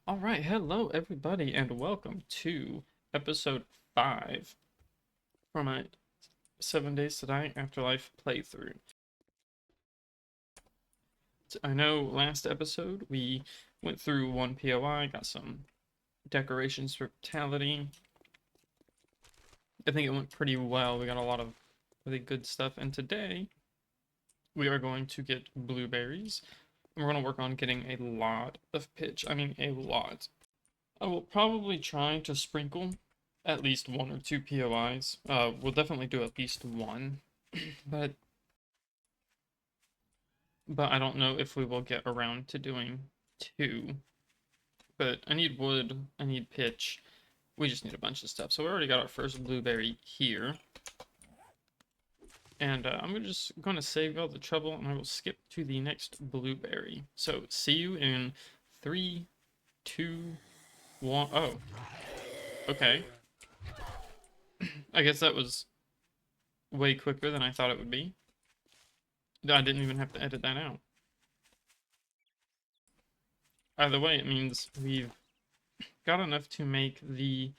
Alright, hello everybody, and welcome to episode 5 for my 7 Days to Die Afterlife playthrough. I know last episode we went through one POI, got some decorations for Vitality. I think it went pretty well, we got a lot of really good stuff, and today we are going to get blueberries, and we're going to work on getting a lot of pitch. I mean, a lot. I will probably try to sprinkle at least one or two POIs. We'll definitely do at least one, but I don't know if we will get around to doing two. But I need wood, I need pitch. We just need a bunch of stuff. So we already got our first blueberry here. And I'm just going to save all the trouble and I will skip to the next blueberry. So see you in 3, 2, 1. Oh, okay. I guess that was way quicker than I thought it would be. I didn't even have to edit that out. Either way, it means we've got enough to make the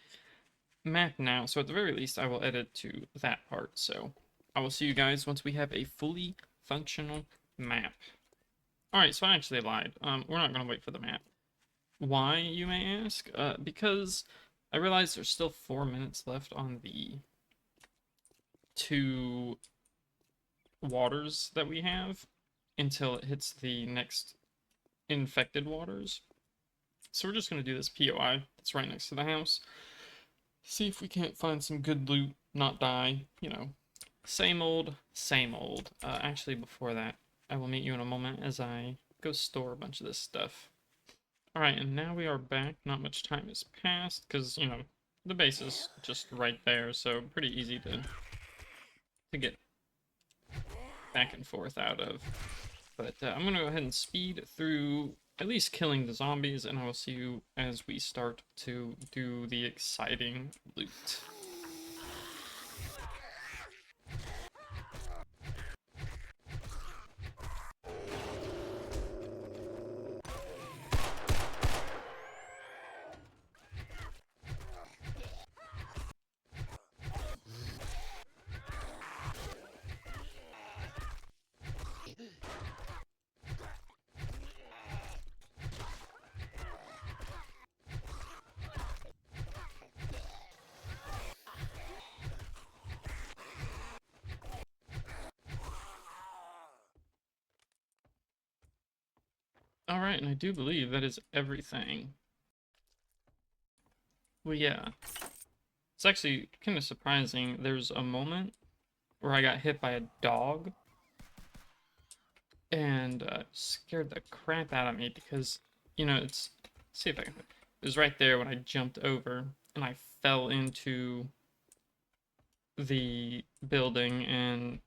map now. So at the very least, I will edit to that part. So I will see you guys once we have a fully functional map. Alright, so I actually lied. We're not going to wait for the map. Why, you may ask? Because I realize there's still 4 minutes left on the 2 waters that we have until it hits the next infected waters. So we're just going to do this POI that's right next to the house. See if we can't find some good loot, not die, you know. Same old, same old. Actually, before that, I will meet you in a moment as I go store a bunch of this stuff. Alright, and now we are back. Not much time has passed, because, you know, the base is just right there, so pretty easy to get back and forth out of. But I'm going to go ahead and speed through at least killing the zombies, and I will see you as we start to do the exciting loot. Alright, and I do believe that is everything. Well, yeah. It's actually kind of surprising. There's a moment where I got hit by a dog and scared the crap out of me because, you know, let's see if I can. It was right there when I jumped over and I fell into the building and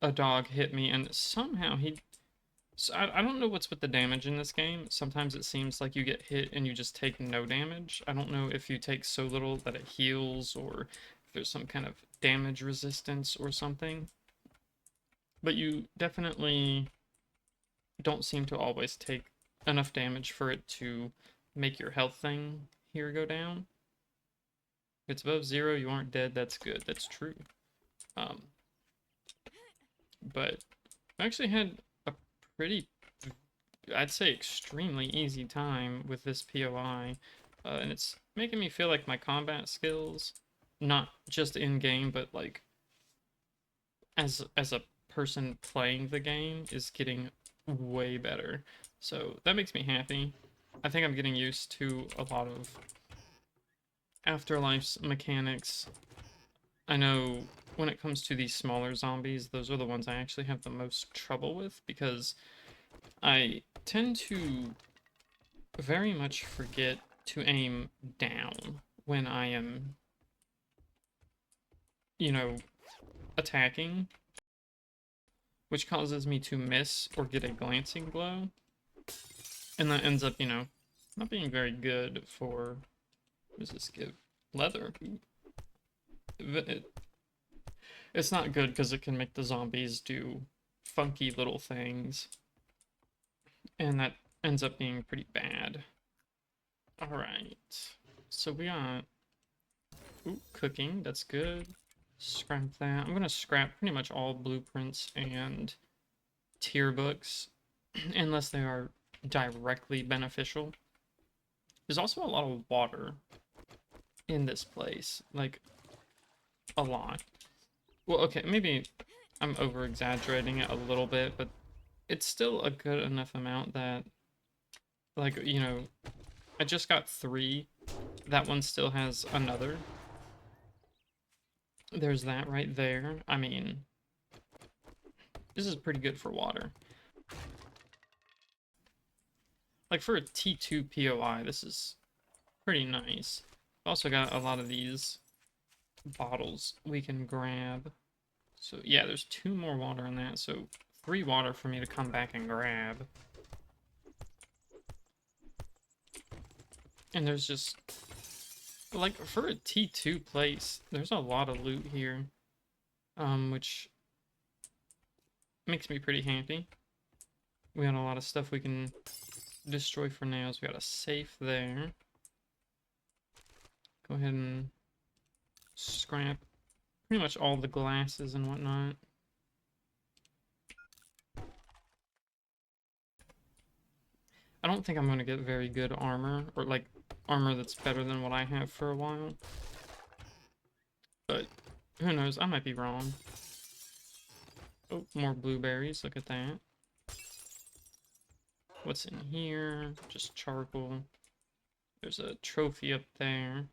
a dog hit me and somehow he. So I don't know what's with the damage in this game. Sometimes it seems like you get hit and you just take no damage. I don't know if you take so little that it heals or if there's some kind of damage resistance or something. But you definitely don't seem to always take enough damage for it to make your health thing here go down. If it's above 0, you aren't dead. That's good. That's true. Um, but I actually had a pretty, I'd say, extremely easy time with this POI, and it's making me feel like my combat skills, not just in game, but like as a person playing the game, is getting way better. So that makes me happy. I think I'm getting used to a lot of Afterlife's mechanics. I know when it comes to these smaller zombies, those are the ones I actually have the most trouble with because I tend to very much forget to aim down when I am, you know, attacking, which causes me to miss or get a glancing blow. And that ends up, you know, not being very good for, what does this give? Leather. It's not good because it can make the zombies do funky little things. And that ends up being pretty bad. Alright. So we got cooking, that's good. Scrap that. I'm gonna scrap pretty much all blueprints and tier books, unless they are directly beneficial. There's also a lot of water in this place, like a lot. Well, okay, maybe I'm over exaggerating it a little bit, but it's still a good enough amount that, like, you know, I just got 3. That one still has another. There's that right there. I mean, this is pretty good for water. Like, for a T2 POI, this is pretty nice. Also got a lot of these bottles we can grab. So, yeah, there's 2 more water in that, so 3 water for me to come back and grab. And there's just, like, for a T2 place, there's a lot of loot here, which makes me pretty happy. We got a lot of stuff we can destroy for nails. We got a safe there. Go ahead and scrap pretty much all the glasses and whatnot. I don't think I'm going to get very good armor, or like armor that's better than what I have for a while. But who knows, I might be wrong. Oh, more blueberries, look at that. What's in here? Just charcoal. There's a trophy up there.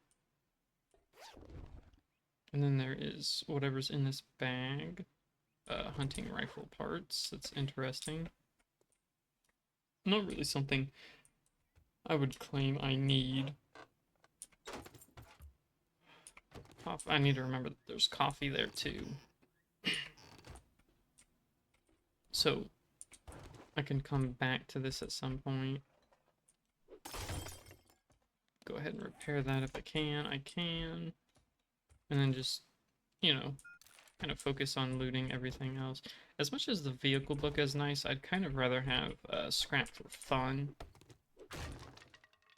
And then there is whatever's in this bag. Hunting rifle parts, that's interesting. Not really something I would claim I need. I need to remember that there's coffee there too. So, I can come back to this at some point. Go ahead and repair that if I can. I can. And then just, you know, kind of focus on looting everything else. As much as the vehicle book is nice, I'd kind of rather have scrap for fun.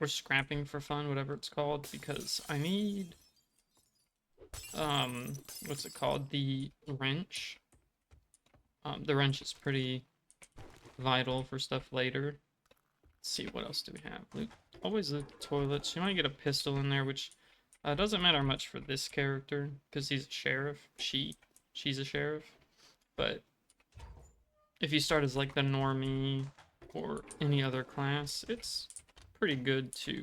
Or scrapping for fun, whatever it's called, because I need, what's it called? The wrench. The wrench is pretty vital for stuff later. Let's see, what else do we have? Loot, always loot the toilets. You might get a pistol in there, which doesn't matter much for this character, because he's a sheriff. She's a sheriff. But if you start as like the normie or any other class, it's pretty good to,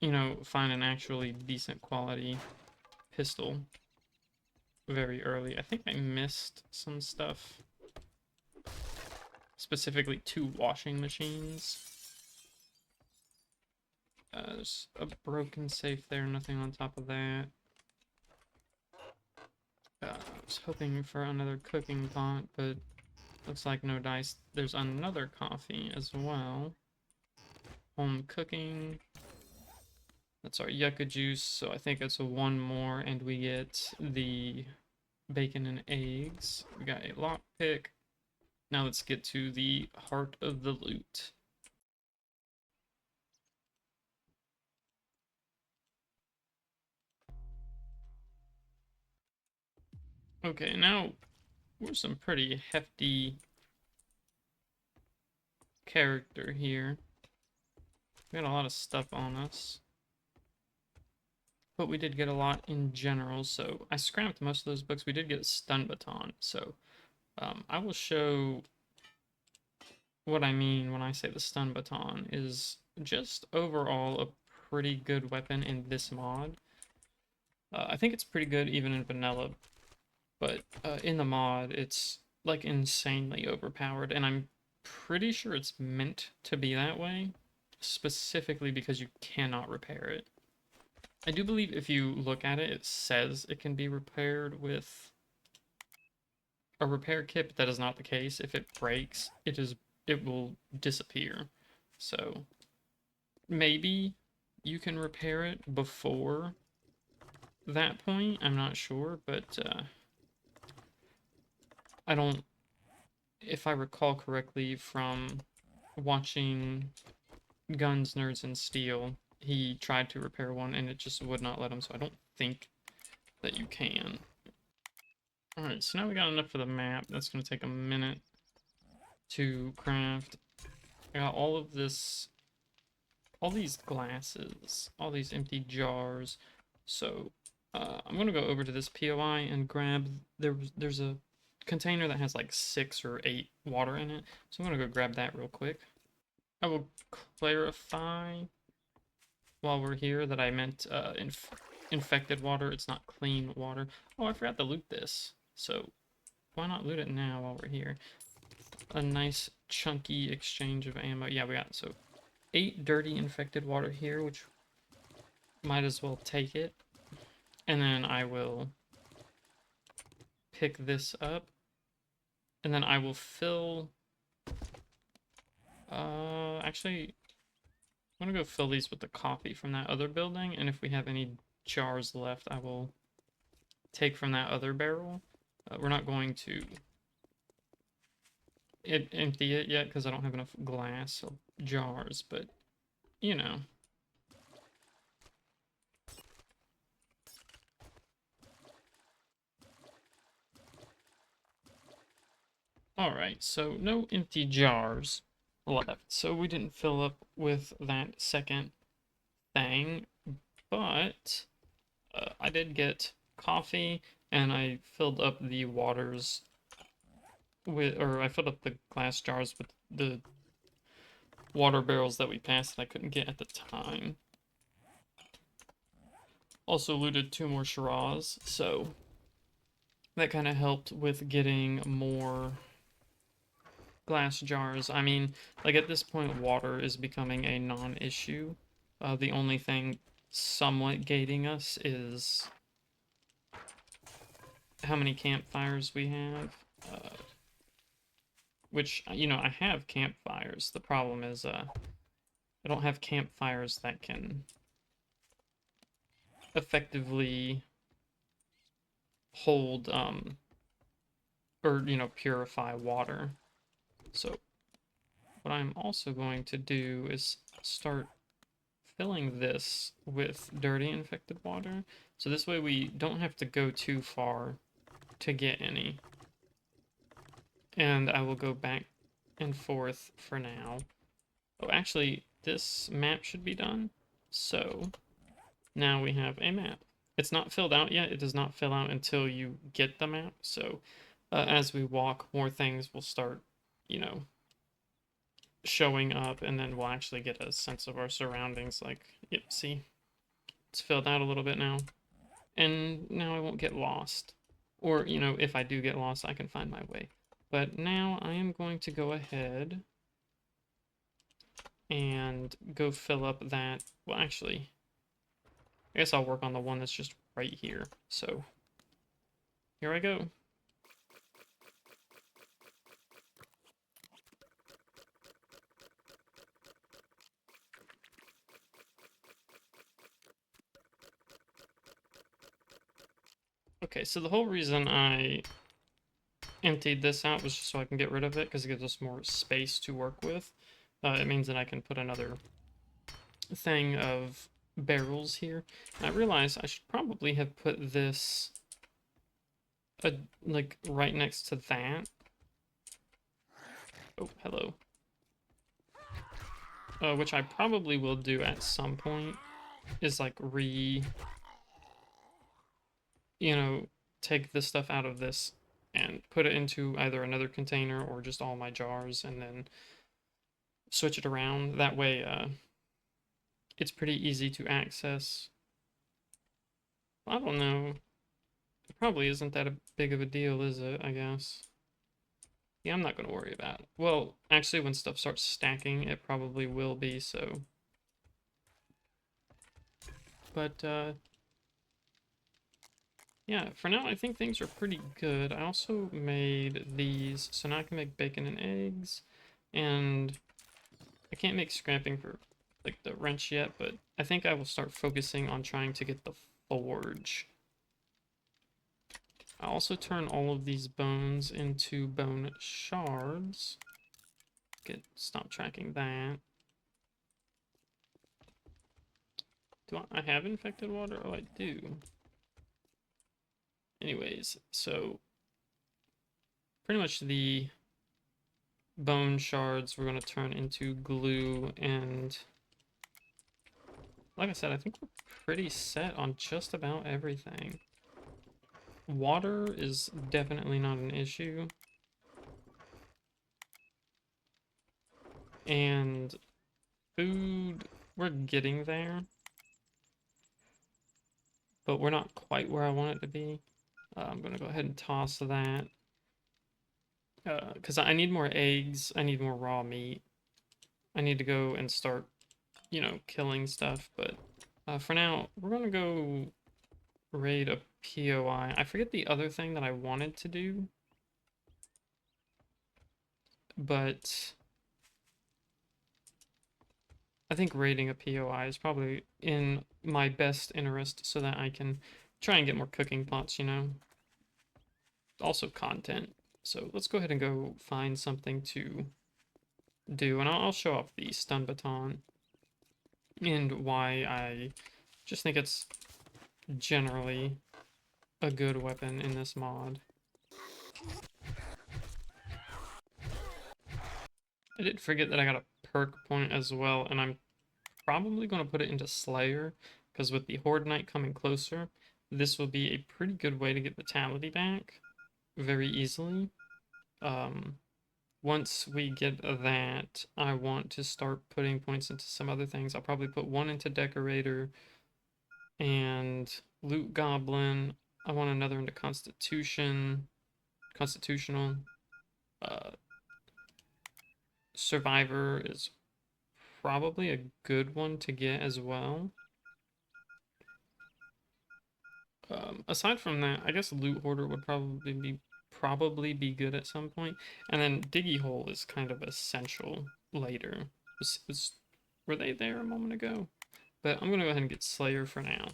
you know, find an actually decent quality pistol very early. I think I missed some stuff. Specifically 2 washing machines. There's a broken safe there, nothing on top of that. I was hoping for another cooking pot, but looks like no dice. There's another coffee as well. Home cooking. That's our yucca juice, so I think it's a 1 more, and we get the bacon and eggs. We got a lockpick. Now let's get to the heart of the loot. Okay, now we're some pretty hefty character here. We got a lot of stuff on us. But we did get a lot in general, so I scrapped most of those books. We did get a stun baton, so I will show what I mean when I say the stun baton is just overall a pretty good weapon in this mod. I think it's pretty good even in vanilla, but in the mod it's like insanely overpowered, and I'm pretty sure it's meant to be that way, specifically because you cannot repair it. I do believe if you look at it, it says it can be repaired with a repair kit, but that is not the case. If it breaks, it will disappear. So maybe you can repair it before that point. I'm not sure, but I don't, if I recall correctly from watching guns, nerds, and steel. He tried to repair one and it just would not let him, so I don't think that you can. Alright, so now we got enough for the map. That's going to take a minute to craft. I got all of this, all these glasses, all these empty jars. So I'm going to go over to this POI and grab, there's a container that has like 6 or 8 water in it. So I'm going to go grab that real quick. I will clarify while we're here that I meant infected water. It's not clean water. Oh, I forgot to loot this. So why not loot it now while we're here? A nice chunky exchange of ammo. Yeah, we got so 8 dirty infected water here, which might as well take it. And then I will pick this up. And then I will fill... actually, I'm gonna go fill these with the coffee from that other building. And if we have any jars left, I will take from that other barrel. We're not going to empty it yet because I don't have enough glass or jars, but you know. Alright, so no empty jars left. So we didn't fill up with that second thing, but I did get coffee and I filled up the waters with, or I filled up the glass jars with the water barrels that we passed that I couldn't get at the time. Also looted 2 more Shiraz, so that kind of helped with getting more glass jars. I mean, like at this point, water is becoming a non-issue. The only thing somewhat gating us is how many campfires we have. Which, you know, I have campfires. The problem is, I don't have campfires that can effectively hold, or, you know, purify water. So, what I'm also going to do is start filling this with dirty infected water. So this way we don't have to go too far to get any. And I will go back and forth for now. Oh, actually, this map should be done. So now we have a map. It's not filled out yet. It does not fill out until you get the map. So as we walk, more things will start, you know, showing up, and then we'll actually get a sense of our surroundings. Like, yep, see, it's filled out a little bit now. And now I won't get lost. Or, you know, if I do get lost, I can find my way. But now I am going to go ahead and go fill up that. Well, actually, I guess I'll work on the one that's just right here. So, here I go. Okay, so the whole reason I emptied this out was just so I can get rid of it, because it gives us more space to work with. It means that I can put another thing of barrels here. And I realize I should probably have put this like right next to that. Oh, hello. Which I probably will do at some point, is like you know, take this stuff out of this and put it into either another container or just all my jars, and then switch it around. That way, it's pretty easy to access. I don't know. It probably isn't that big of a deal, is it? I guess. Yeah, I'm not going to worry about it. Well, actually, when stuff starts stacking, it probably will be, so. But, yeah, for now, I think things are pretty good. I also made these, so now I can make bacon and eggs, and I can't make scrapping for, like, the wrench yet, but I think I will start focusing on trying to get the forge. I also turn all of these bones into bone shards. Stop tracking that. Do I have infected water? Oh, I do. Anyways, so pretty much the bone shards we're going to turn into glue, and like I said, I think we're pretty set on just about everything. Water is definitely not an issue. And food, we're getting there, but we're not quite where I want it to be. I'm going to go ahead and toss that. Because I need more eggs, I need more raw meat. I need to go and start, you know, killing stuff, but for now, we're going to go raid a POI. I forget the other thing that I wanted to do, but I think raiding a POI is probably in my best interest so that I can try and get more cooking pots, you know? Also content. So let's go ahead and go find something to do, and I'll show off the stun baton and why I just think it's generally a good weapon in this mod. I did forget that I got a perk point as well, and I'm probably going to put it into Slayer, because with the Horde Knight coming closer, this will be a pretty good way to get Vitality back very easily. Once we get that, I want to start putting points into some other things. I'll probably put one into Decorator and Loot Goblin. I want another into Constitutional. Uh, Survivor is probably a good one to get as well. Aside from that, I guess Loot Hoarder would probably be good at some point. And then Diggy Hole is kind of essential later. Were they there a moment ago? But I'm gonna go ahead and get Slayer for now.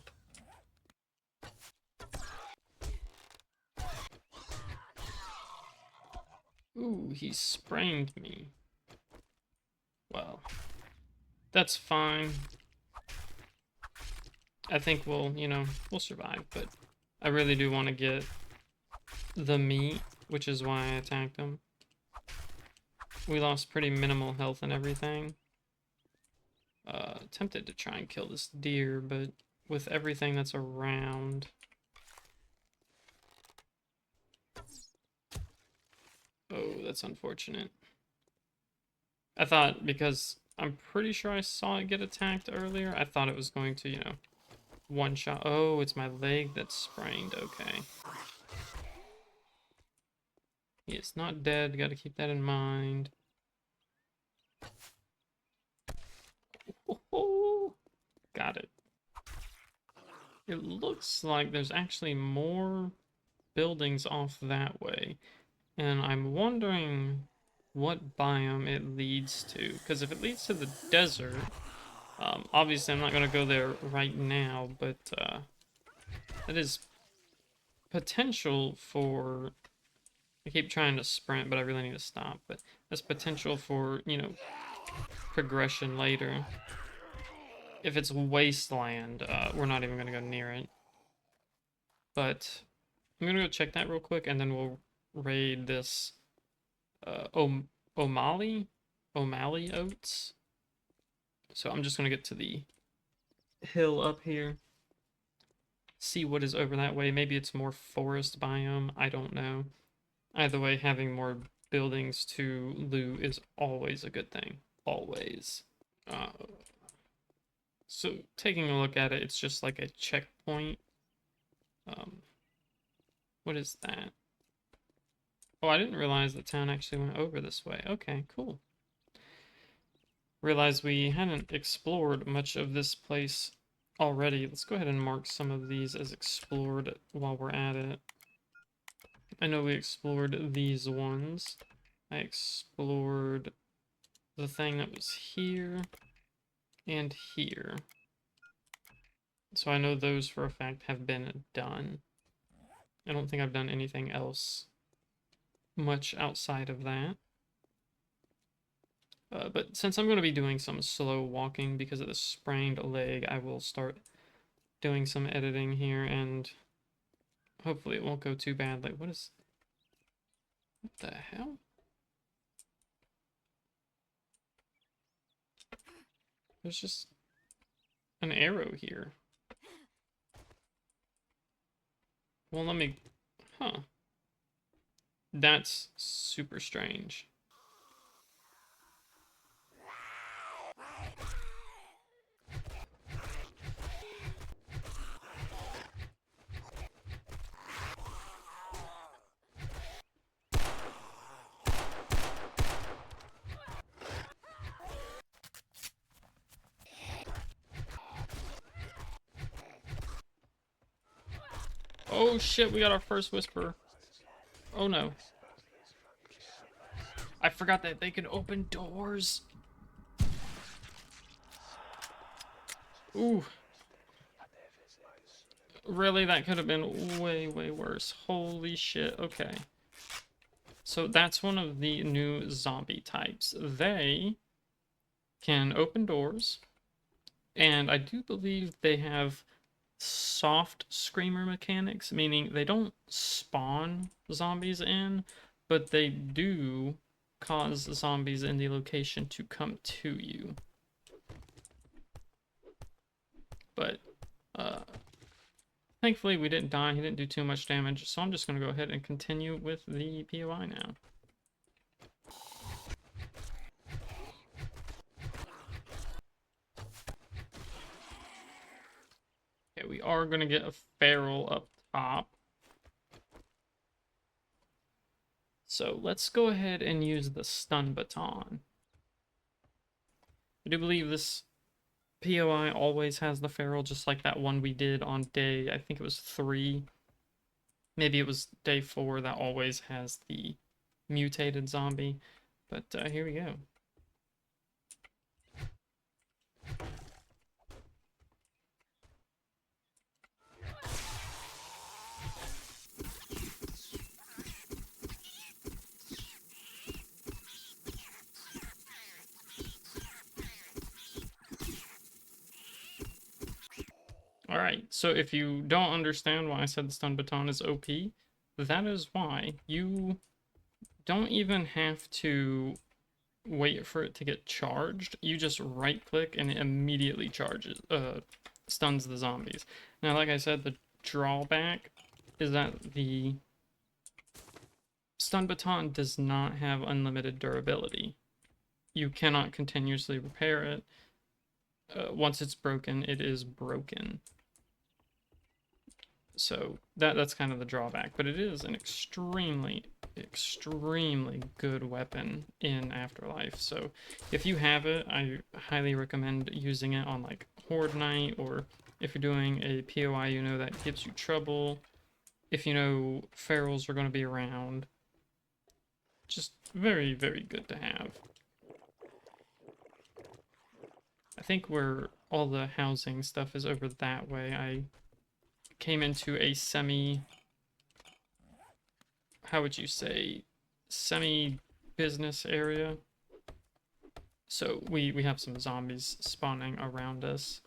Ooh, he sprained me. Well, that's fine. I think we'll survive, but I really do want to get the meat, which is why I attacked him. We lost pretty minimal health and everything. Tempted to try and kill this deer, but with everything that's around... Oh, that's unfortunate. I thought, because I'm pretty sure I saw it get attacked earlier, I thought it was going to, one shot. Oh, it's my leg that's sprained. Okay. He is not dead. Got to keep that in mind. Oh, got it. It looks like there's actually more buildings off that way. And I'm wondering what biome it leads to. Because if it leads to the desert, obviously I'm not going to go there right now, but that is potential for... I keep trying to sprint, but I really need to stop. But there's potential for, progression later. If it's wasteland, we're not even going to go near it. But I'm going to go check that real quick, and then we'll raid this O'Malley oats. So I'm just going to get to the hill up here. See what is over that way. Maybe it's more forest biome. I don't know. Either way, having more buildings to loot is always a good thing. Always. So taking a look at it, it's just like a checkpoint. What is that? Oh, I didn't realize the town actually went over this way. Okay, cool. Realized we hadn't explored much of this place already. Let's go ahead and mark some of these as explored while we're at it. I know we explored these ones. I explored the thing that was here and here. So I know those for a fact have been done. I don't think I've done anything else much outside of that. But since I'm going to be doing some slow walking because of the sprained leg, I will start doing some editing here, and hopefully it won't go too badly. What the hell? There's just an arrow here. Well, let me... Huh. That's super strange. Oh shit, we got our first whisper. Oh no. I forgot that they can open doors. Ooh. Really, that could have been way, way worse. Holy shit, okay. So that's one of the new zombie types. They can open doors, and I do believe they have soft screamer mechanics, meaning they don't spawn zombies in, but they do cause zombies in the location to come to you. But thankfully we didn't die, he didn't do too much damage, so I'm just going to go ahead and continue with the POI now. Okay, we are going to get a feral up top. So let's go ahead and use the stun baton. I do believe this POI always has the feral, just like that one we did on day, I think it was 3. Maybe it was day 4 that always has the mutated zombie. But here we go. Alright, so if you don't understand why I said the stun baton is OP, that is why. You don't even have to wait for it to get charged. You just right click and it immediately charges, stuns the zombies. Now, like I said, the drawback is that the stun baton does not have unlimited durability. You cannot continuously repair it. Once it's broken, it is broken. So that's kind of the drawback, but it is an extremely good weapon in Afterlife. So if you have it, I highly recommend using it on like Horde Night, or if you're doing a POI you know that gives you trouble, if you know ferals are going to be around. Just very, very good to have. I think where all the housing stuff is over that way, I came into a how would you say, semi-business area. So we have some zombies spawning around us.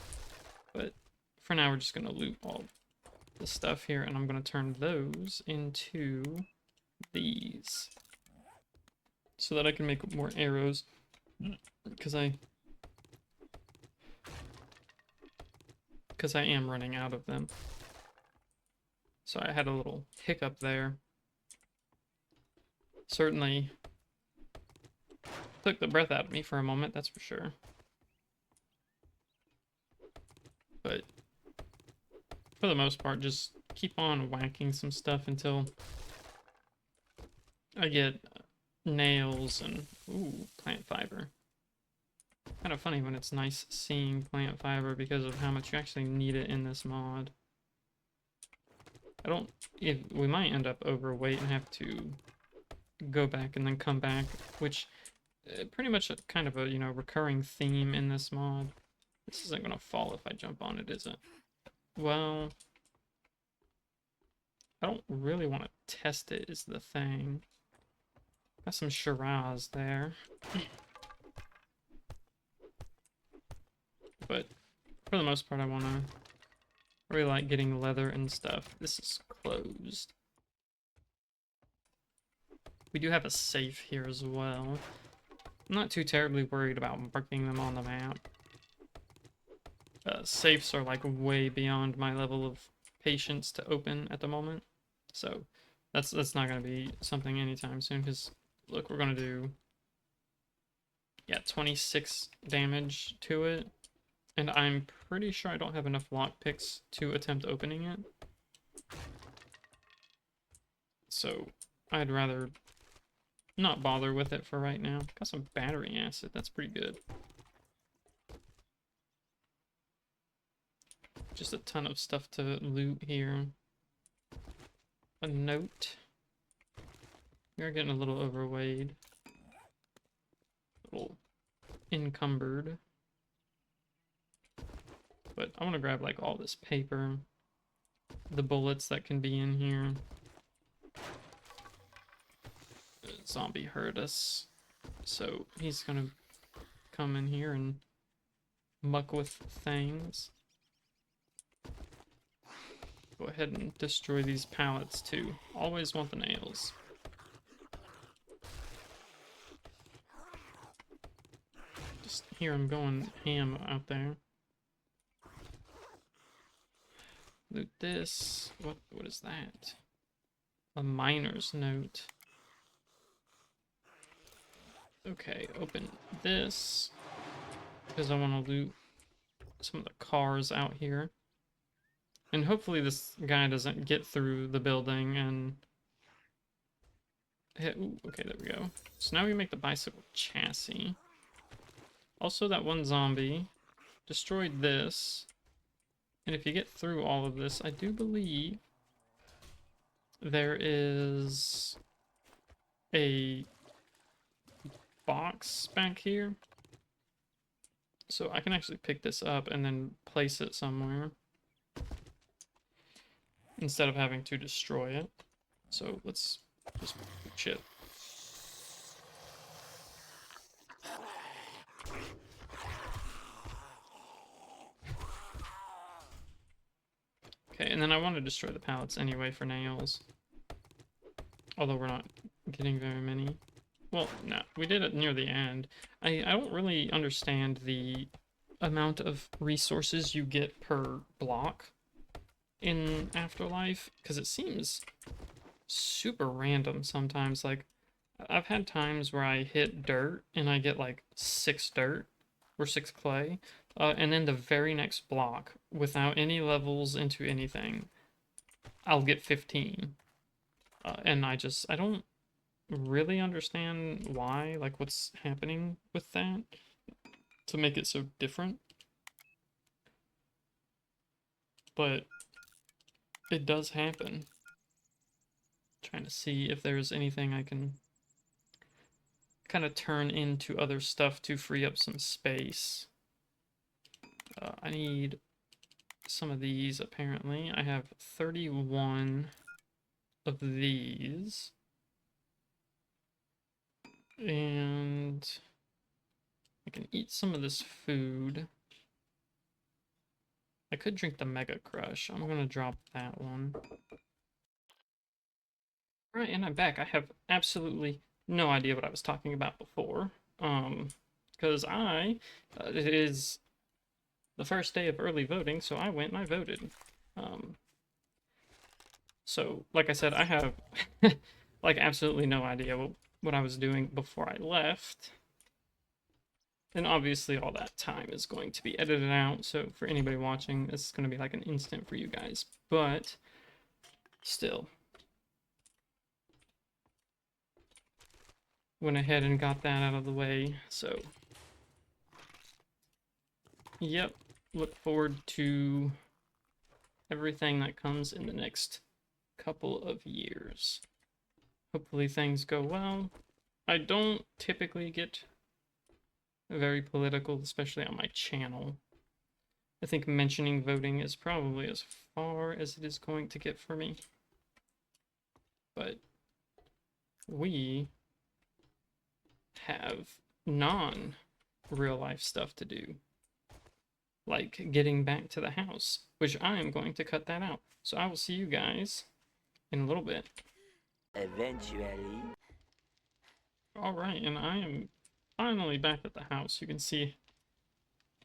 But for now, we're just going to loot all the stuff here, and I'm going to turn those into these, so that I can make more arrows, because I am running out of them. So I had a little hiccup there. Certainly took the breath out of me for a moment, that's for sure. But for the most part, just keep on whacking some stuff until I get nails and, ooh, plant fiber. Kind of funny when it's nice seeing plant fiber because of how much you actually need it in this mod. We might end up overweight and have to go back and then come back, which pretty much kind of a, you know, recurring theme in this mod. This isn't gonna fall if I jump on it, is it? Well, I don't really want to test it is the thing. Got some Shiraz there. but for the most part, I really like getting leather and stuff. This is closed. We do have a safe here as well. I'm not too terribly worried about marking them on the map. Safes are like way beyond my level of patience to open at the moment. So that's not going to be something anytime soon, because look, we're going to do, yeah, 26 damage to it. And I'm pretty sure I don't have enough lockpicks to attempt opening it. So I'd rather not bother with it for right now. Got some battery acid, that's pretty good. Just a ton of stuff to loot here. A note. We are getting a little overweight. A little encumbered. But I want to grab like all this paper. The bullets that can be in here. The zombie heard us. So he's gonna come in here and muck with things. Go ahead and destroy these pallets too. Always want the nails. Just hear him going ham out there. Loot this. What is that? A miner's note. Okay, open this. Because I want to loot some of the cars out here. And hopefully this guy doesn't get through the building and hit. Ooh, okay, there we go. So now we make the bicycle chassis. Also, that one zombie destroyed this. And if you get through all of this, I do believe there is a box back here. So I can actually pick this up and then place it somewhere instead of having to destroy it. So let's just shit. Okay, and then I want to destroy the pallets anyway for nails. Although we're not getting very many. Well, no, we did it near the end. I don't really understand the amount of resources you get per block in Afterlife, because it seems super random sometimes. Like, I've had times where I hit dirt and I get like 6 dirt or 6 clay, and then the very next block, without any levels into anything, I'll get 15. And I don't really understand why, like what's happening with that to make it so different. But it does happen. Trying to see if there's anything I can kind of turn into other stuff to free up some space. I need some of these, apparently. I have 31 of these. And I can eat some of this food. I could drink the Mega Crush. I'm gonna drop that one. Right, and I'm back. I have absolutely no idea what I was talking about before. Because it is the first day of early voting, so I went and I voted. So, like I said, I have, like, absolutely no idea what I was doing before I left. And obviously all that time is going to be edited out, so for anybody watching, this is going to be like an instant for you guys. But, still. Went ahead and got that out of the way, so. Yep, look forward to everything that comes in the next couple of years. Hopefully things go well. I don't typically get very political, especially on my channel. I think mentioning voting is probably as far as it is going to get for me. But we have non-real life stuff to do. like getting back to the house, which I am going to cut that out. So I will see you guys in a little bit. Eventually. Alright, and I am finally back at the house. You can see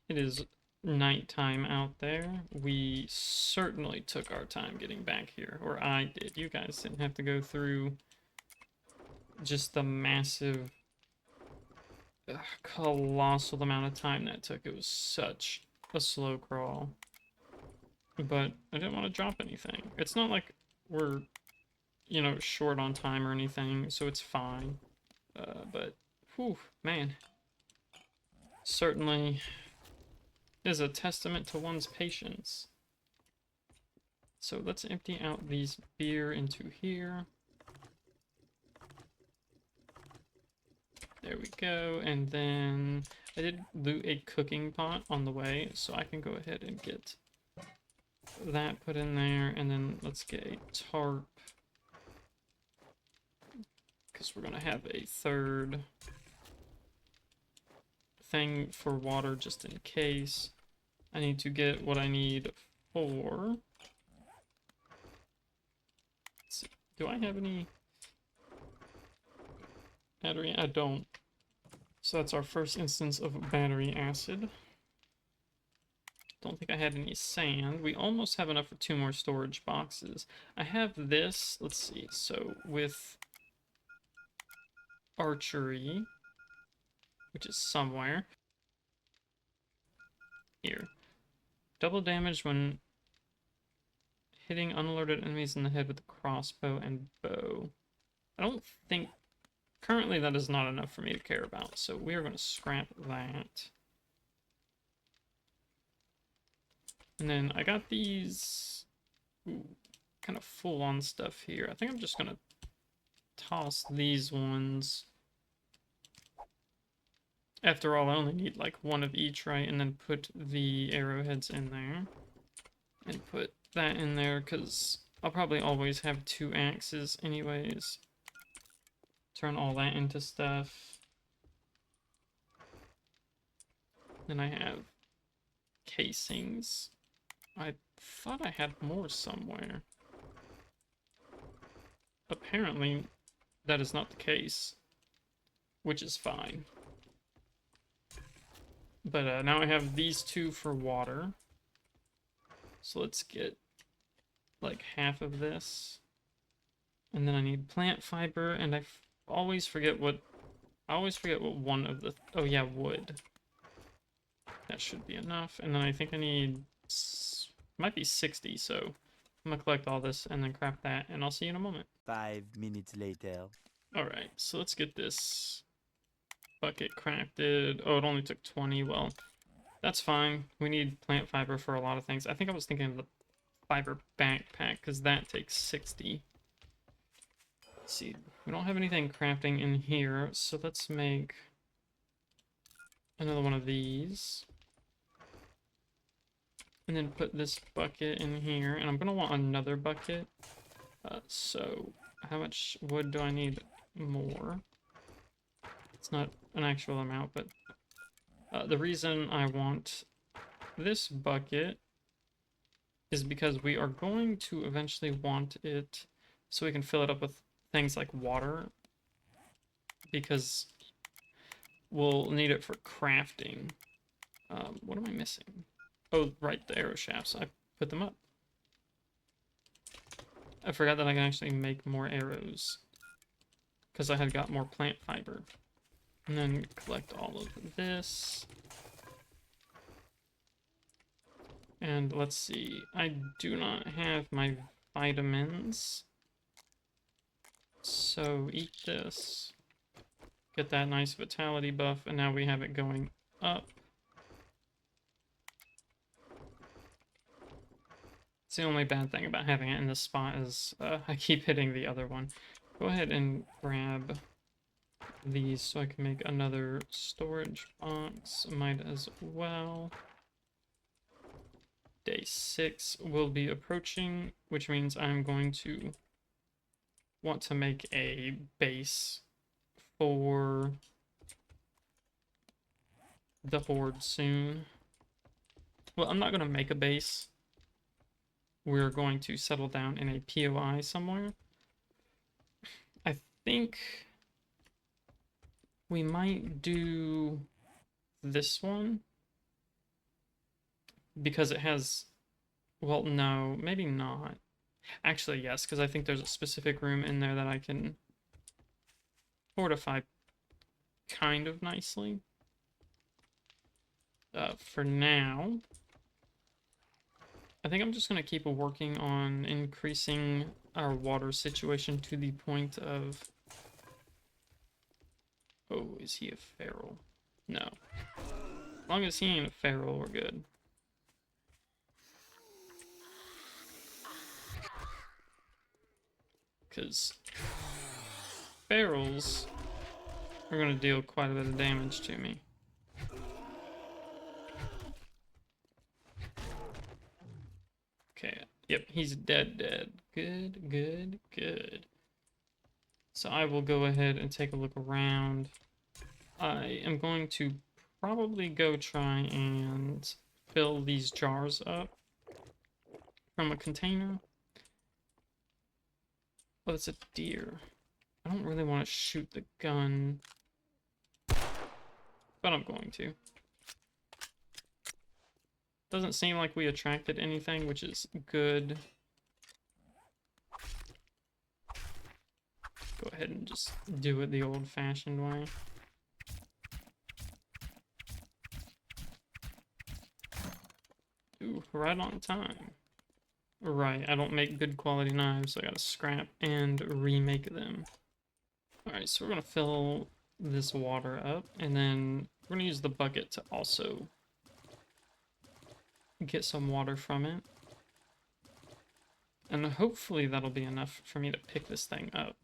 it is nighttime out there. We certainly took our time getting back here, or I did. You guys didn't have to go through just the massive, colossal amount of time that took. It was such a slow crawl. But I didn't want to drop anything. It's not like we're, you know, short on time or anything, so it's fine. But, whew, man. Certainly is a testament to one's patience. So let's empty out these beer into here. There we go. And then I did loot a cooking pot on the way, so I can go ahead and get that put in there. And then let's get a tarp, because we're gonna have a third thing for water just in case. I need to get what I need for... Let's see. Do I have any battery? I don't. So that's our first instance of battery acid. Don't think I had any sand. We almost have enough for 2 more storage boxes. I have this, let's see, so with archery, which is somewhere here. Double damage when hitting unalerted enemies in the head with a crossbow and bow. I don't think... Currently that is not enough for me to care about, so we are going to scrap that. And then I got these kind of full-on stuff here. I think I'm just going to toss these ones. After all, I only need like one of each, right? And then put the arrowheads in there. And put that in there, because I'll probably always have 2 axes anyways. Turn all that into stuff. Then I have casings. I thought I had more somewhere. Apparently, that is not the case, which is fine. But now I have these 2 for water. So let's get like half of this. And then I need plant fiber, and I always forget what... I always forget what one of the... Oh yeah, wood. That should be enough. And then I think I need... Might be 60, so I'm gonna collect all this and then craft that, and I'll see you in a moment. 5 minutes later. Alright, so let's get this bucket crafted. Oh, it only took 20. Well, that's fine. We need plant fiber for a lot of things. I think I was thinking of the fiber backpack, because that takes 60. Let's see. We don't have anything crafting in here, so let's make another one of these. And then put this bucket in here, and I'm going to want another bucket. So how much wood do I need more? It's not an actual amount, but the reason I want this bucket is because we are going to eventually want it so we can fill it up with things like water, because we'll need it for crafting. What am I missing? Oh, right, the arrow shafts. I put them up. I forgot that I can actually make more arrows, because I had got more plant fiber. And then collect all of this. And let's see. I do not have my vitamins. So eat this. Get that nice vitality buff, and now we have it going up. It's the only bad thing about having it in this spot is I keep hitting the other one. Go ahead and grab these so I can make another storage box. Might as well. Day 6 will be approaching, which means I'm going to want to make a base for the horde soon. Well, I'm not going to make a base. We're going to settle down in a POI somewhere. I think we might do this one because it has, well, no, maybe not. Actually, yes, because I think there's a specific room in there that I can fortify kind of nicely. For now, I think I'm just going to keep working on increasing our water situation to the point of... Oh, is he a feral? No. As long as he ain't a feral, we're good. Because ferals are going to deal quite a bit of damage to me. Okay, yep, he's dead. Good. So I will go ahead and take a look around. I am going to probably go try and fill these jars up from a container. Oh, it's a deer. I don't really want to shoot the gun, but I'm going to. Doesn't seem like we attracted anything, which is good. Go ahead and just do it the old-fashioned way. Ooh, right on time. Right, I don't make good quality knives, so I gotta scrap and remake them. Alright, so we're gonna fill this water up, and then we're gonna use the bucket to also get some water from it. And hopefully that'll be enough for me to pick this thing up.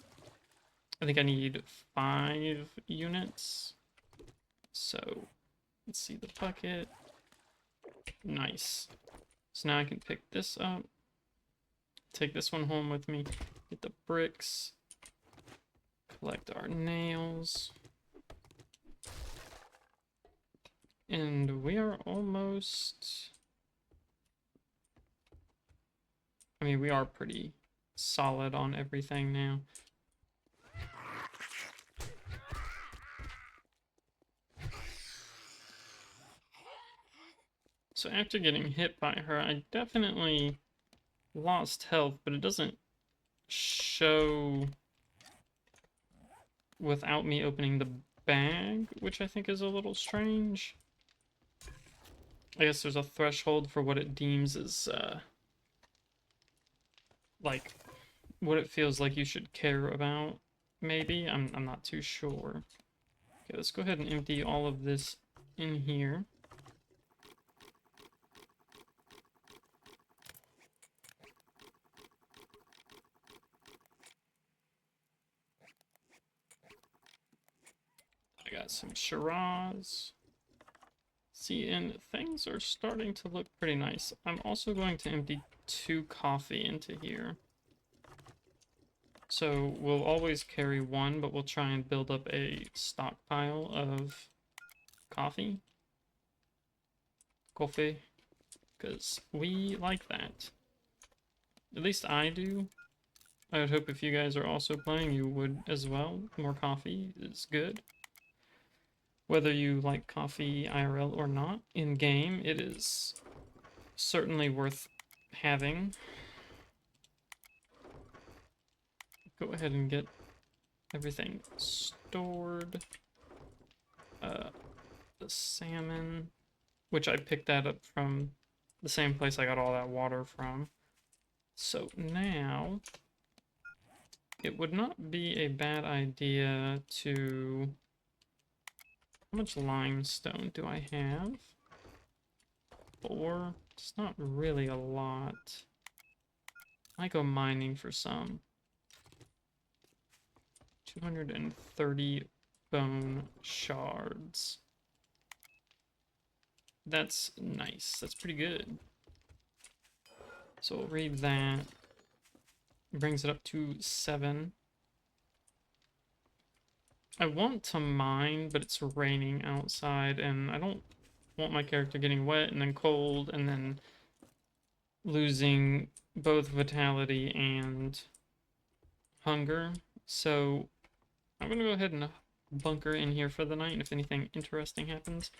I think I need 5 units. So, let's see the bucket. Nice. So now I can pick this up. Take this one home with me. Get the bricks. Collect our nails. And we are almost... I mean, we are pretty solid on everything now. So after getting hit by her, I definitely lost health, but it doesn't show without me opening the bag, which I think is a little strange. I guess there's a threshold for what it deems as, like, what it feels like you should care about, maybe? I'm not too sure. Okay, let's go ahead and empty all of this in here. I got some Shiraz. See, and things are starting to look pretty nice. I'm also going to empty 2 coffee into here. So we'll always carry 1, but we'll try and build up a stockpile of coffee. Coffee. Because we like that. At least I do. I would hope if you guys are also playing, you would as well. More coffee is good. Whether you like coffee IRL or not, in game, it is certainly worth having. Go ahead and get everything stored. The salmon, which I picked that up from the same place I got all that water from. So now, it would not be a bad idea to... How much limestone do I have? 4. It's not really a lot. I go mining for some. 230 bone shards. That's nice. That's pretty good. So we'll read that. Brings it up to 7. I want to mine, but it's raining outside, and I don't want my character getting wet and then cold and then losing both vitality and hunger. So I'm gonna go ahead and bunker in here for the night, and if anything interesting happens,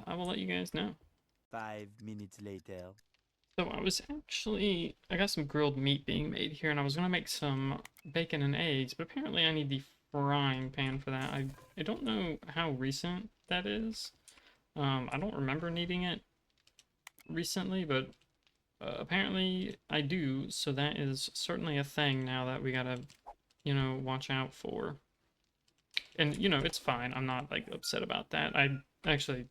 I will let you guys know. 5 minutes later. So I got some grilled meat being made here, and I was gonna make some bacon and eggs, but apparently I need the frying pan for that. I don't know how recent that is. I don't remember needing it recently, but apparently I do, so that is certainly a thing now that we gotta, watch out for. And, it's fine. I'm not, like, upset about that. I actually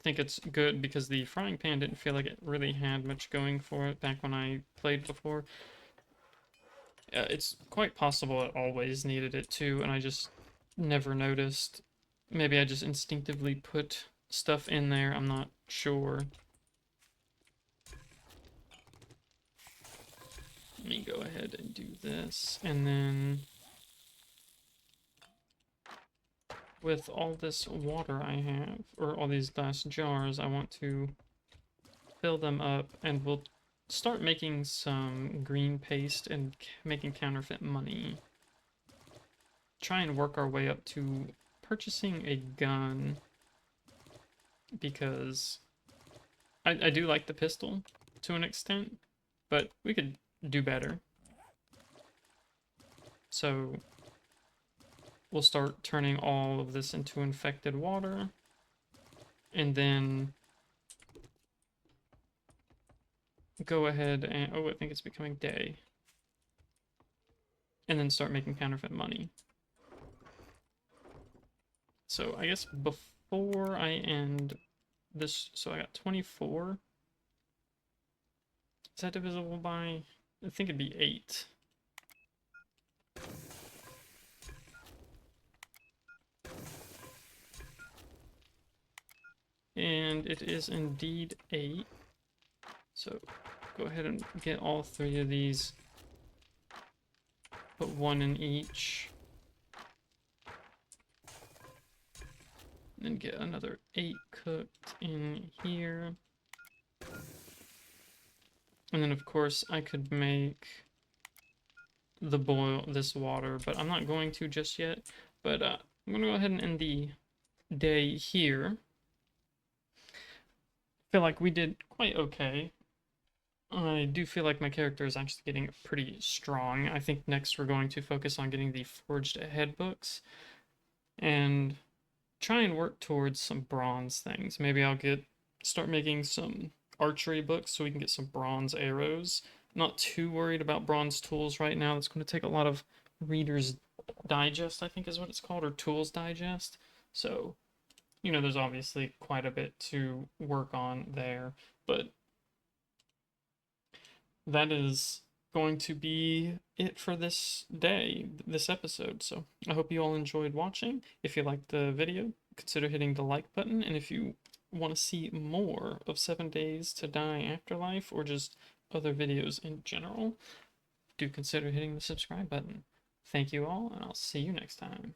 think it's good because the frying pan didn't feel like it really had much going for it back when I played before. It's quite possible it always needed it too, and I just never noticed. Maybe I just instinctively put stuff in there, I'm not sure. Let me go ahead and do this, and then with all this water I have, or all these glass jars, I want to fill them up, and we'll start making some green paste and making counterfeit money. Try and work our way up to purchasing a gun, because I do like the pistol to an extent, but we could do better. So we'll start turning all of this into infected water, and then go ahead and, oh, I think it's becoming day, and then start making counterfeit money. So I guess before I end this, so I got 24. Is that divisible by, I think it'd be 8. And it is indeed 8. So go ahead and get all 3 of these. Put 1 in each. Then get another 8 cooked in here. And then of course I could make this water, but I'm not going to just yet. But I'm gonna go ahead and end the day here. Feel like we did quite okay. I do feel like my character is actually getting pretty strong. I think next we're going to focus on getting the Forged Ahead books and try and work towards some bronze things. Maybe I'll start making some archery books so we can get some bronze arrows. Not too worried about bronze tools right now. That's going to take a lot of Reader's Digest, I think is what it's called, or Tools Digest. So, there's obviously quite a bit to work on there, but that is going to be it for this day, this episode. So I hope you all enjoyed watching. If you liked the video, consider hitting the like button, and if you want to see more of 7 Days to Die Afterlife, or just other videos in general, do consider hitting the subscribe button. Thank you all, and I'll see you next time.